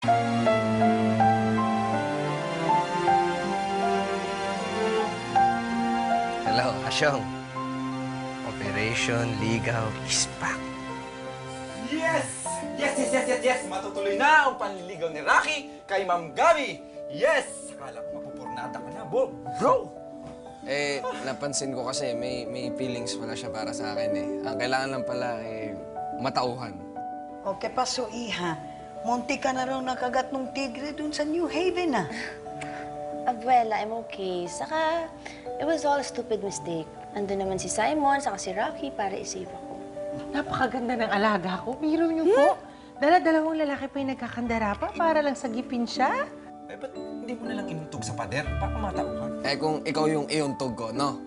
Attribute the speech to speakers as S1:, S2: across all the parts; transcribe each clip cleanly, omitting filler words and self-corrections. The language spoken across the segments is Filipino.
S1: Hello, Asyong. Operation Ligaw is back.
S2: Yes! Yes! Matutuloy na ang panliligaw ni Rocky kay Ma'am Gabi! Yes! Akala ko mapupurnada ka na, bro!
S3: Napansin ko kasi may feelings pala siya para sa akin eh. Ang kailangan lang pala matauhan.
S4: Okay pa, so iha. Munti ka na raw nakagat ng tigre dun sa New Haven, ah.
S5: Abuela, I'm okay. Saka, it was all a stupid mistake. Andun naman si Simon, saka si Rocky para isave ako.
S6: Napakaganda ng alaga ko. Biro niyo po. Dala-dalawang lalaki pa yung nagkakandara pa para lang sagipin siya.
S2: Eh, ba't hindi mo nalang inuntog sa pader? Baka matauhan.
S3: Eh kung ikaw yung iuntog ko, no?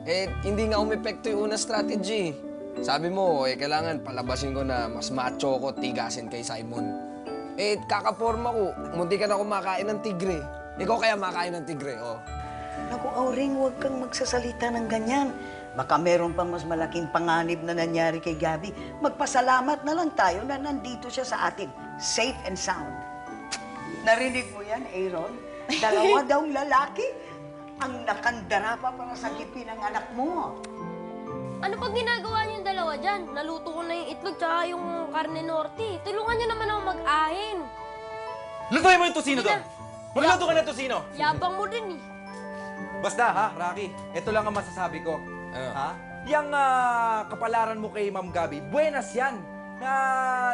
S3: Eh, hindi nga umepekto yung unang strategy. Sabi mo, kailangan palabasin ko na mas macho ko, tigasin kay Simon. Eh, kakaporma ko. Munti ka na kumakain ng tigre. Ikaw kaya makain ng tigre, oh.
S4: Naku, Auring, huwag kang magsasalita ng ganyan. Baka meron pang mas malaking panganib na nangyari kay Gabi. Magpasalamat na lang tayo na nandito siya sa atin, safe and sound. Narinig mo yan, Aaron? Dalawa daw lalaki ang nakandara pa para sagipin ang anak mo.
S7: Ano pag ginagawa niyo yung dalawa dyan? Naluto ko na yung itlog tsaka yung karne norte. Tulungan niyo naman ako mag-ahin.
S2: Lutuin mo yung tosino doon! Magluto ka ng tosino!
S7: Yabang mo din eh.
S2: Basta ha, Rocky, ito lang ang masasabi ko.
S3: Ano?
S2: Ha? Yang kapalaran mo kay Ma'am Gabi, buenas yan na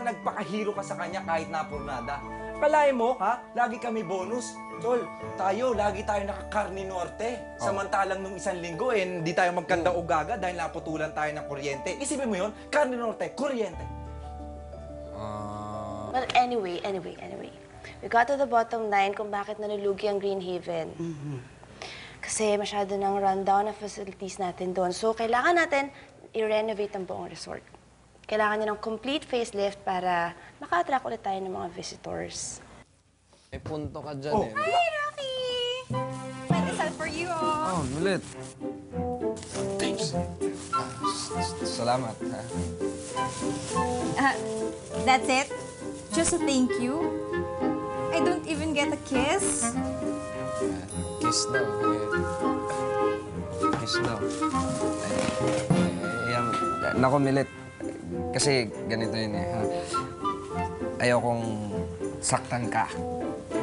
S2: nagpakahiro ka sa kanya kahit napurnada. Kalahin mo, ha? Lagi kami bonus. Tol, lagi tayo nakakarni norte. Samantalang nung isang linggo, hindi tayo magkanda ugaga dahil naputulan tayo ng kuryente. Isipin mo yun, karni norte, kuryente.
S5: Well, anyway. We got to the bottom line kung bakit nalulugi ang Green Haven. Kasi masyado ng rundown na facilities natin doon. So, kailangan natin i-renovate ang buong resort. Kailangan niya ng complete facelift para maka-attract ulit tayo ng mga visitors.
S3: May punto ka dyan eh.
S8: Hi, Rocky! Pandesal for you, oh.
S3: Oh, ulit. Thanks. Salamat, ha?
S8: That's it? Just a thank you? I don't even get a kiss?
S3: Kiss daw. Kiss daw. Nako, Milet. Kasi ganito yun eh. Ha? Ayokong saktan ka.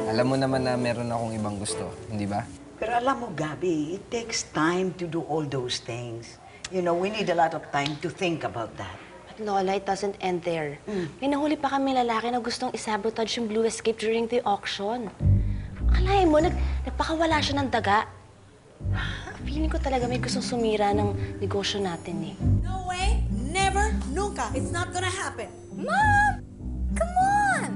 S3: Alam mo naman na meron akong ibang gusto, hindi ba?
S4: Pero alam mo, Gabi, it takes time to do all those things. You know, we need a lot of time to think about that.
S5: But Lola, it doesn't end there. May nahuli pa kami lalaki na gustong isabotage yung Blue Escape during the auction. Akalain mo, nagpakawala siya ng daga. Feeling ko talaga may gustong sumira ng negosyo natin eh.
S9: No way, never, nunca. It's not gonna happen.
S8: Mom! Come on!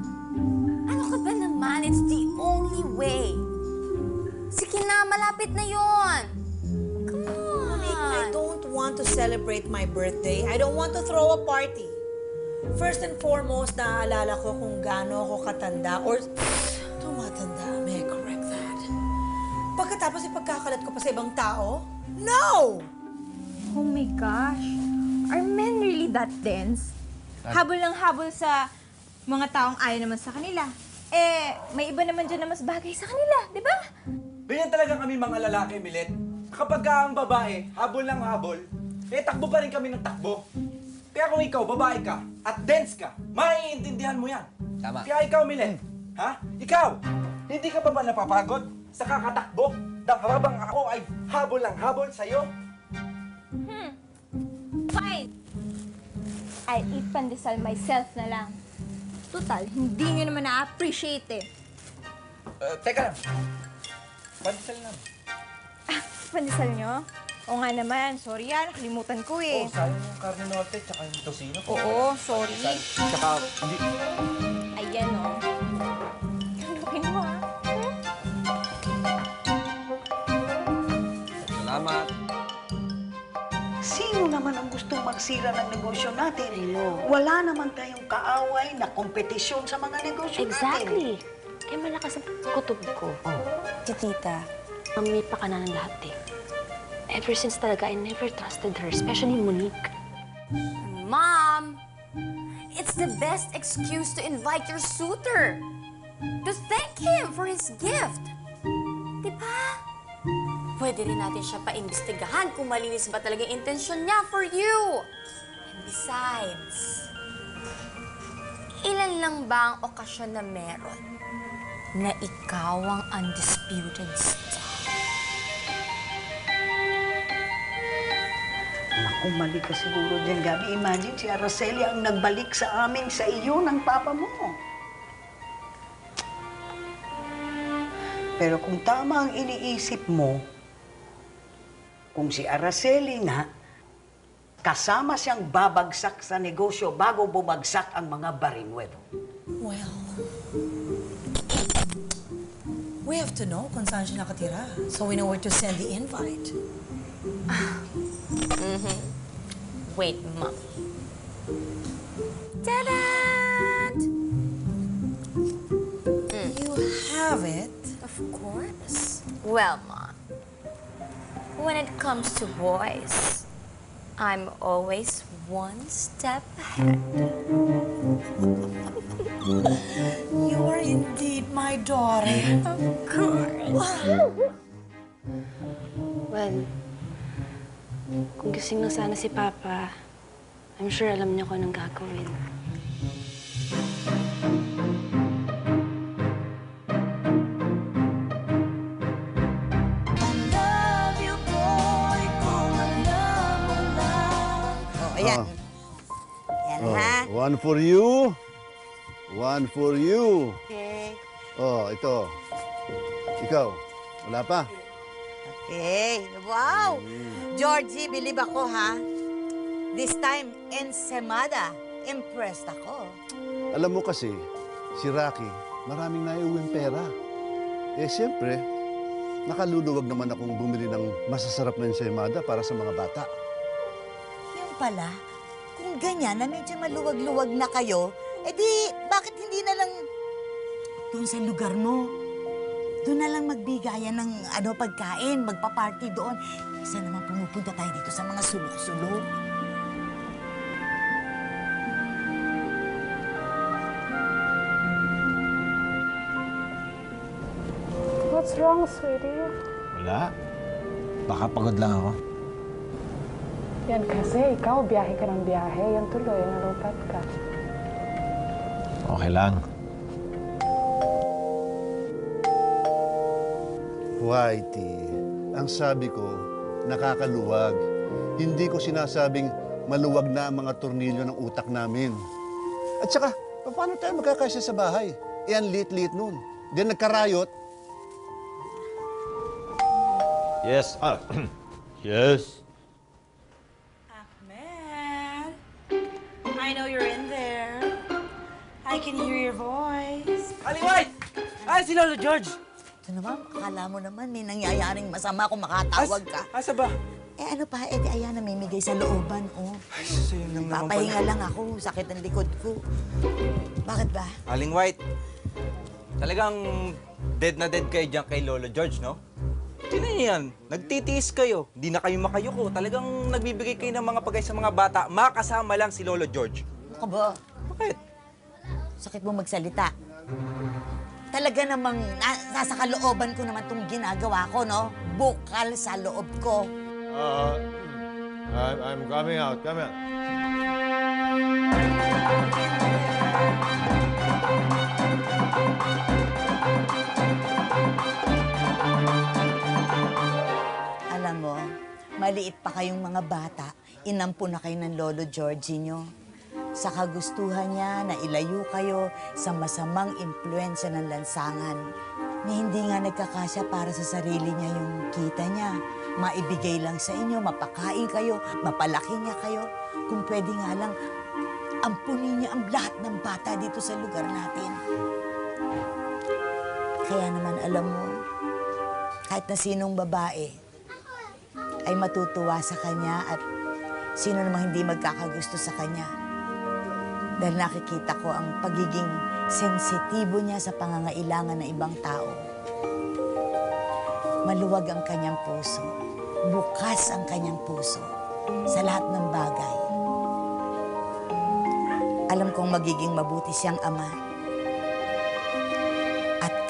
S8: Ano ka ba naman? It's the only way. Sige na, malapit na yon. Come on!
S9: I don't want to celebrate my birthday. I don't want to throw a party. First and foremost, naaalala ko kung gaano ako katanda or tumatanda. May I correct that? Pagkatapos ipagkakalat ko pa sa ibang tao? No!
S8: Oh my gosh. Are men really that dense? Habol ng habol sa mga taong ayaw naman sa kanila. Eh, may iba naman dyan na mas bagay sa kanila, di ba?
S2: Ganyan talaga kami mga lalaki, Milet. Kapag ang babae, habol ng habol, takbo pa rin kami ng takbo. Kaya kung ikaw, babae ka, at dense ka, maiintindihan mo yan.
S3: Tama.
S2: Kaya ikaw, Milet, ha? Ikaw, hindi ka ba napapagod sa kakatakbo? Habang ako ay habol ng habol sa'yo?
S8: Fine. I'll eat pandesal myself na lang. Total, hindi nyo naman na-appreciate eh.
S2: Teka lang. Pandesal na.
S8: Pandesal nyo? Oo nga naman. Sorry nakalimutan ko eh.
S2: Sayang yung karne norte tsaka yung tosino.
S8: Oo, sorry.
S2: Tsaka, hindi...
S8: Ayan oh. Lukin mo ah.
S3: Salamat.
S4: Sino naman ang gustong magsira ng negosyo natin? Wala naman tayong kaaway na kompetisyon sa mga negosyo natin.
S5: Exactly. Eh, malakas ang kutob ko. Si Tita, may pakana ng lahat eh. Ever since talaga, I never trusted her, especially Monique.
S8: Mom! It's the best excuse to invite your suitor. to thank him for his gift. Diba? Pwede rin natin siya paimbestigahan kung malinis ba talaga yung intensyon niya for you. And besides, ilan lang ba ang okasyon na meron na ikaw ang undisputed star?
S4: Naku, mali ka siguro dyan, Gabi. Imagine, si Araceli ang nagbalik sa amin sa iyo ng papa mo. Pero kung tama ang iniisip mo, kung si Araceli nga, kasama siyang babagsak sa negosyo bago bumagsak ang mga Barrinuevo.
S9: Well, we have to know kung saan siya nakatira so we know where to send the invite.
S8: Wait, Mom. Ta-da!
S9: You have it.
S8: Of course. Well, Mom, when it comes to boys, I'm always one step ahead.
S9: You are indeed my daughter.
S8: Of course.
S5: Well, kung gising na sana si Papa, I'm sure alam niya kung anong gagawin.
S4: Oh, ayan. Yan, ha?
S10: One for you. One for you.
S4: Okay.
S10: Oh, ito. Ikaw, wala pa?
S11: Okay. Wow! Georgie, believe ako, ha? This time, ensemada. Impressed ako.
S10: Alam mo kasi, si Rocky, maraming naiuwing pera. Eh, siyempre, nakaluluwag naman akong bumili ng masasarap na ensaymada para sa mga bata.
S11: Yung pala, kung ganyan na medyo maluwag-luwag na kayo, edi bakit hindi na lang doon sa lugar mo? Doon na lang magbigayan ng pagkain, magpa-party doon. Isa naman pumupunta tayo dito sa mga sulok-sulok.
S12: What's wrong, sweetie?
S13: Wala. Baka pagod lang ako.
S12: Yan kasi, ikaw, biyahe ka ng biyahe. Yan tuloy, nalupat ka.
S13: Okay lang.
S10: Whitey, ang sabi ko, nakakaluwag. Hindi ko sinasabing maluwag na ang mga tornilyo ng utak namin. At saka, paano tayo magkakasya sa bahay? Eh, ang liit-liit nun. Then nagkarayot.
S13: Yes. Yes.
S9: Ahmed, I know you're in there. I can hear your voice.
S2: Aling White! Ay, si Lolo George!
S11: Ito naman, akala mo naman may nangyayaring masama kung makatawag ka.
S2: Asa ba?
S11: Eh ano pa, edi ayan, namimigay sa looban, oh.
S2: Ay, sa'yo lang naman
S11: Papahinga
S2: pala.
S11: lang ako, sakit ang likod ko. Bakit ba?
S2: Aling White, talagang dead na dead kayo dyan kay Lolo George, no? Tingnan niyo yan, nagtitiis kayo. Hindi na kayo makayuko. Talagang nagbibigay kayo ng mga pagay sa mga bata. Makasama lang si Lolo George.
S11: Ano ka ba?
S2: Bakit?
S11: Sakit mo magsalita. Talaga namang nasa kalooban ko naman itong ginagawa ko, no? Bukal sa loob ko.
S13: I'm coming out. Come out.
S11: Alam mo, maliit pa kayong mga bata, inampo na kayo ng Lolo Georgie nyo. Sa kagustuhan niya na ilayo kayo sa masamang impluensya ng lansangan na hindi nga nagkakasya para sa sarili niya yung kita niya. Maibigay lang sa inyo, mapakain kayo, mapalaki niya kayo. Kung pwede nga lang, ampunin niya ang lahat ng bata dito sa lugar natin. Kaya naman alam mo, kahit na sinong babae ay matutuwa sa kanya at sino namang hindi magkakagusto sa kanya. Dahil nakikita ko ang pagiging sensitibo niya sa pangangailangan ng ibang tao. Maluwag ang kanyang puso. Bukas ang kanyang puso sa lahat ng bagay. Alam kong magiging mabuti siyang ama.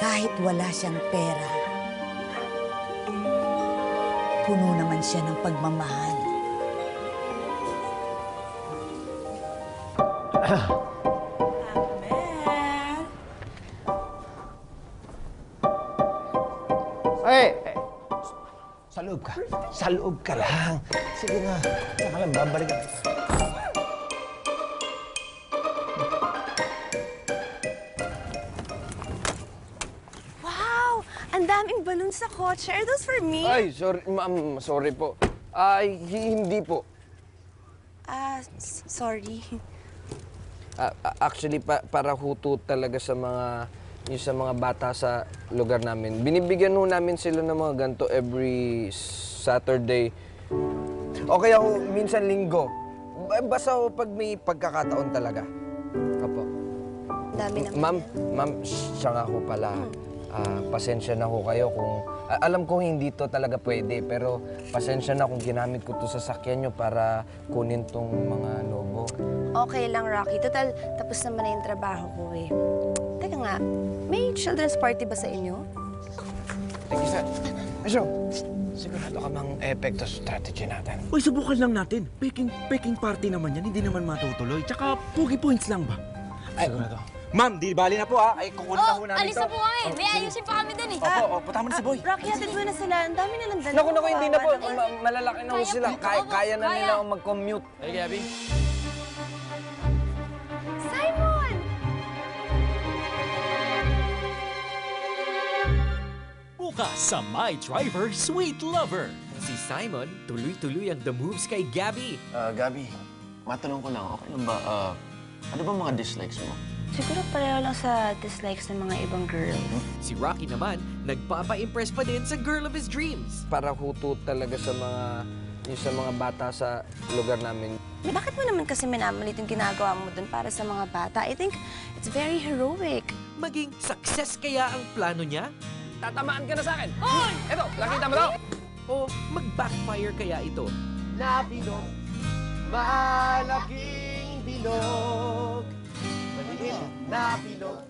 S11: kahit wala siyang pera, puno naman siya ng pagmamahal.
S1: Ay! Sa loob ka. Sa loob ka lang. Sige na. Saka lang, babalik ka.
S5: Wow! Ang daming balloons sa kotse. Are those for me?
S3: Ay, sorry, ma'am. Sorry po. Ay, hindi po.
S5: Sorry.
S3: Actually, para huto talaga sa mga bata sa lugar namin. Binibigyan ho namin sila ng mga ganito every Saturday. O kaya ho, minsan linggo. Basta ho pag may pagkakataon talaga. Opo.
S5: Dami naman.
S3: Ma'am, siya nga ho pala. Pasensya na ho kayo kung... alam ko hindi to talaga pwede, pero pasensya na kung ginamit ko to sa sakyan nyo para kunin tong mga lobo.
S5: Okay lang, Rocky. Total, tapos naman na yung trabaho ko eh. Teka nga, may children's party ba sa inyo?
S1: Thank you, sir. Asyo, sigurado ka mang epekto sa strategy natin.
S2: Uy, subukan lang natin. Peking party naman yan, hindi naman matutuloy. Tsaka, pogi points lang ba?
S1: Sigurado.
S2: Ma'am, di bali na po Ay, kukunin na po namin
S7: alis na po kami. May ayusin pa kami dun eh.
S2: Opo, putama na si Boy.
S5: Rocky, hatid mo na sila. Ang dami nilang dalawa.
S3: Naku, hindi na po. Malalaki na ho sila. Kaya na nila akong mag-commute.
S1: Hey, Gabby.
S5: Simon!
S14: Bukas sa My Driver, Sweet Lover. Si Simon, tuloy-tuloy ang the moves kay Gabby.
S15: Gabby, matanong ko lang, okay lang ba, ano ba mga dislikes mo?
S5: Siguro pareho lang sa dislikes ng mga ibang girls.
S14: Si Rocky naman, nagpapa-impress pa din sa girl of his dreams.
S3: Para huto talaga sa mga bata sa lugar namin.
S5: Bakit mo naman kasi minamalit yung ginagawa mo dun para sa mga bata? I think it's very heroic.
S14: Maging success kaya ang plano niya?
S3: Tatamaan ka na sa akin! Hoy! Eto, nakita mo to?
S14: O mag-backfire kaya ito?
S1: Nabilog, malaking bilog, maliit na bilog.